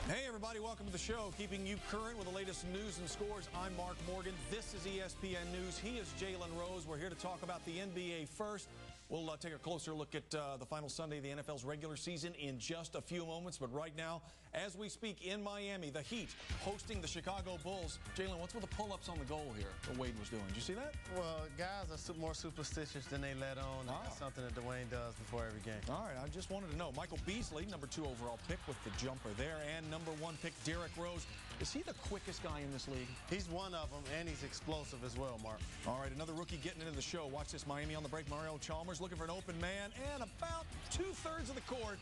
Hey everybody, welcome to the show, keeping you current with the latest news and scores. I'm Mark Morgan. This is ESPN News. He is Jalen Rose. We're here to talk about the NBA first. We'll take a closer look at the final Sunday of the NFL's regular season in just a few moments. But right now, as we speak in Miami, the Heat hosting the Chicago Bulls. Jalen, what's with the pull-ups on the goal here that Wade was doing? Did you see that? Well, guys are more superstitious than they let on. That's something that Dwayne does before every game. All right, I just wanted to know. Michael Beasley, number 2 overall pick with the jumper there, and number 1 pick Derrick Rose. Is he the quickest guy in this league? He's one of them, and he's explosive as well, Mark. All right, another rookie getting into the show. Watch this. Miami on the break. Mario Chalmers looking for an open man, and about 2/3 of the court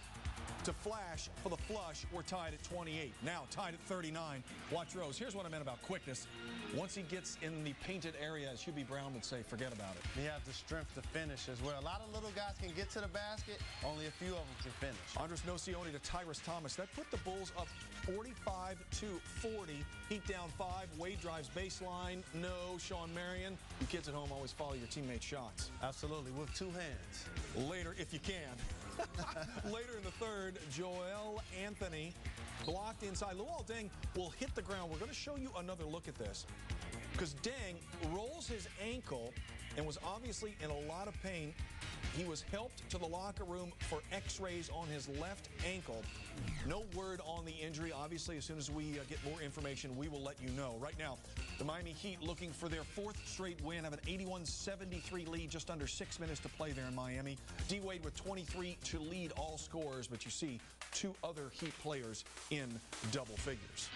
to flash for the flush. We're tied at 28. Now tied at 39. Watch Rose. Here's what I meant about quickness. Once he gets in the painted area, as Hubie Brown would say, forget about it. He has the strength to finish as well. A lot of little guys can get to the basket. Only a few of them can finish. Andres Nocioni to Tyrus Thomas. That put the Bulls up 45-40. Heat down 5. Wade drives baseline. No. Sean Marion. You kids at home always follow your teammates' shots. Absolutely, with 2 hands. Later, if you can. Later in the third, Joel Anthony blocked inside. Luol Deng will hit the ground. We're going to show you another look at this, because Deng rolls his ankle and was obviously in a lot of pain. He was helped to the locker room for x-rays on his left ankle. No word on the injury. Obviously, as soon as we get more information, we will let you know. Right now, the Miami Heat looking for their 4th straight win, have an 81-73 lead, just under 6 minutes to play there in Miami. D-Wade with 23 to lead all scorers, but you see 2 other Heat players in double figures.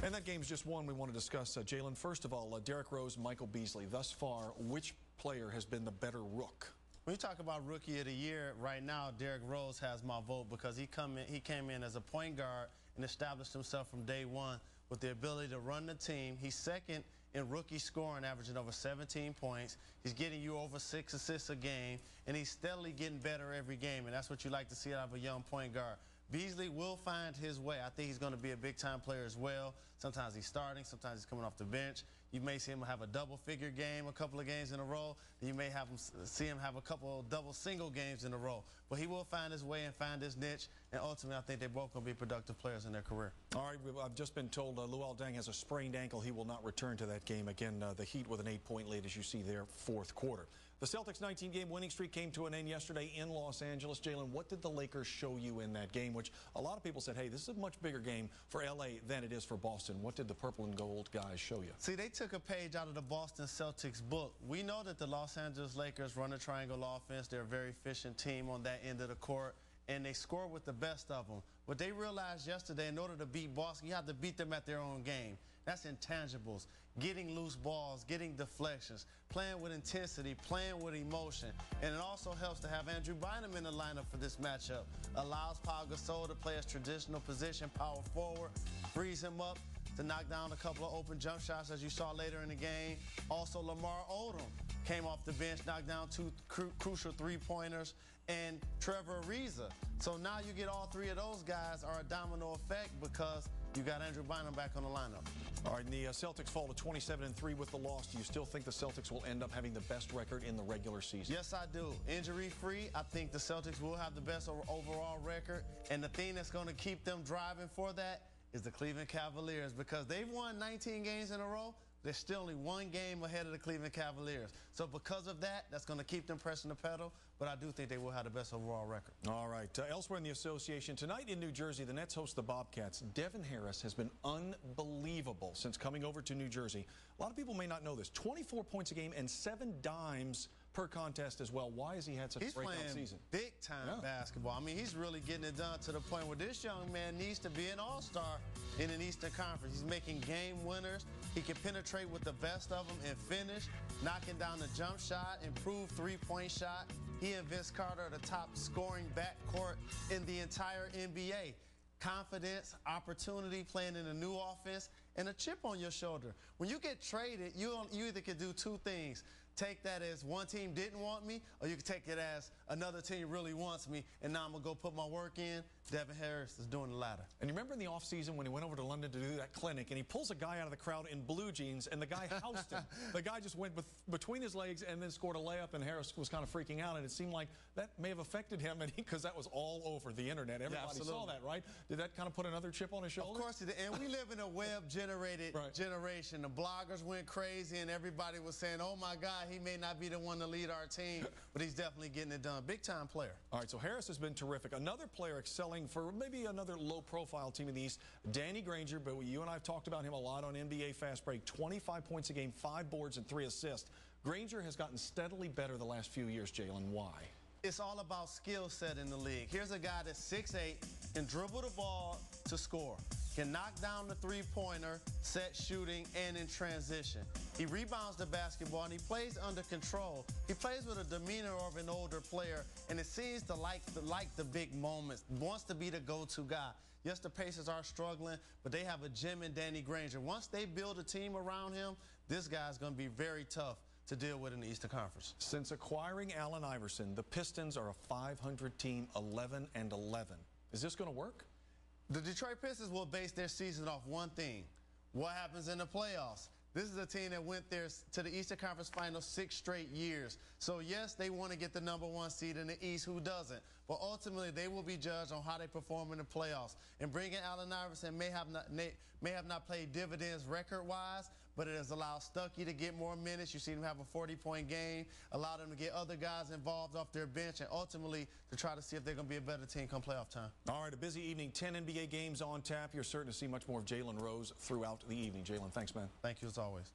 And that game's just one we want to discuss. Jalen, first of all, Derrick Rose, Michael Beasley. Thus far, which player has been the better rook? When you talk about Rookie of the Year, right now, Derrick Rose has my vote because he came in as a point guard and established himself from day one with the ability to run the team. He's second in rookie scoring, averaging over 17 points. He's getting you over 6 assists a game, and he's steadily getting better every game, and that's what you like to see out of a young point guard. Beasley will find his way. I think he's going to be a big-time player as well. Sometimes he's starting. Sometimes he's coming off the bench. You may see him have a double-figure game a couple of games in a row. You may see him have a couple of double-single games in a row. But he will find his way and find his niche. And ultimately, I think they're both going to be productive players in their career. All right, I've just been told Luol Deng has a sprained ankle. He will not return to that game. Again, the Heat with an 8-point lead, as you see there, 4th quarter. The Celtics' 19-game winning streak came to an end yesterday in Los Angeles. Jalen, what did the Lakers show you in that game, which a lot of people said, hey, this is a much bigger game for L.A. than it is for Boston. What did the purple and gold guys show you? See, they took a page out of the Boston Celtics book. We know that the Los Angeles Lakers run a triangle offense. They're a very efficient team on that end of the court, and they score with the best of them. But they realized yesterday, in order to beat Boston, you have to beat them at their own game. That's intangibles, getting loose balls, getting deflections, playing with intensity, playing with emotion. And it also helps to have Andrew Bynum in the lineup for this matchup. Allows Pau Gasol to play his traditional position, power forward, frees him up to knock down a couple of open jump shots, as you saw later in the game. Also, Lamar Odom came off the bench, knocked down 2 crucial 3-pointers, and Trevor Ariza. So now you get all 3 of those guys are a domino effect because you got Andrew Bynum back on the lineup. All right, and the Celtics fall to 27-3 with the loss. Do you still think the Celtics will end up having the best record in the regular season? Yes, I do. Injury-free, I think the Celtics will have the best overall record. And the thing that's going to keep them driving for that is the Cleveland Cavaliers, because they've won 19 games in a row. They're still only 1 game ahead of the Cleveland Cavaliers. So because of that, that's going to keep them pressing the pedal. But I do think they will have the best overall record. All right. Elsewhere in the association, tonight in New Jersey, the Nets host the Bobcats. Devin Harris has been unbelievable since coming over to New Jersey. A lot of people may not know this. 24 points a game and 7 dimes per contest as well. Why has he had such a breakout season? He's playing big-time basketball. I mean, he's really getting it done to the point where this young man needs to be an all-star in an Eastern Conference. He's making game winners. He can penetrate with the best of them and finish, knocking down the jump shot, improved 3-point shot. He and Vince Carter are the top scoring backcourt in the entire NBA. Confidence, opportunity, playing in a new offense, and a chip on your shoulder. When you get traded, you either can do 2 things. Take that as one team didn't want me, or you can take it as another team really wants me, and now I'm going to go put my work in. Devin Harris is doing the latter. And you remember in the offseason when he went over to London to do that clinic, and he pulls a guy out of the crowd in blue jeans, and the guy housed him. The guy just went between his legs and then scored a layup, and Harris was kind of freaking out, and it seemed like that may have affected him, because that was all over the internet. Everybody saw that, right? Did that kind of put another chip on his shoulder? Of course it did. And we live in a web-generated generation. The bloggers went crazy, and everybody was saying, oh, my God, he may not be the one to lead our team, but he's definitely getting it done. Big-time player. All right, so Harris has been terrific. Another player excelling for maybe another low-profile team in the East, Danny Granger, but you and I have talked about him a lot on NBA Fast Break. 25 points a game, 5 boards, and 3 assists. Granger has gotten steadily better the last few years, Jalen. Why? It's all about skill set in the league. Here's a guy that's 6'8", can dribble the ball to score, can knock down the three-pointer, set shooting, and in transition. He rebounds the basketball, and he plays under control. He plays with a demeanor of an older player, and it seems to like the big moments, wants to be the go-to guy. Yes, the Pacers are struggling, but they have a gem in Danny Granger. Once they build a team around him, this guy's going to be very tough to deal with in the Eastern Conference. Since acquiring Allen Iverson, the Pistons are a 500 team, 11-11. Is this going to work? The Detroit Pistons will base their season off one thing: what happens in the playoffs. This is a team that went there to the Eastern Conference Finals 6 straight years. So, yes, they want to get the #1 seed in the East. Who doesn't? But ultimately, they will be judged on how they perform in the playoffs. And bringing Allen Iverson may have not played dividends record-wise, but it has allowed Stuckey to get more minutes. You see him have a 40-point game, allowed them to get other guys involved off their bench, and ultimately to try to see if they're going to be a better team come playoff time. All right, a busy evening, 10 NBA games on tap. You're certain to see much more of Jalen Rose throughout the evening. Jalen, thanks, man. Thank you as always.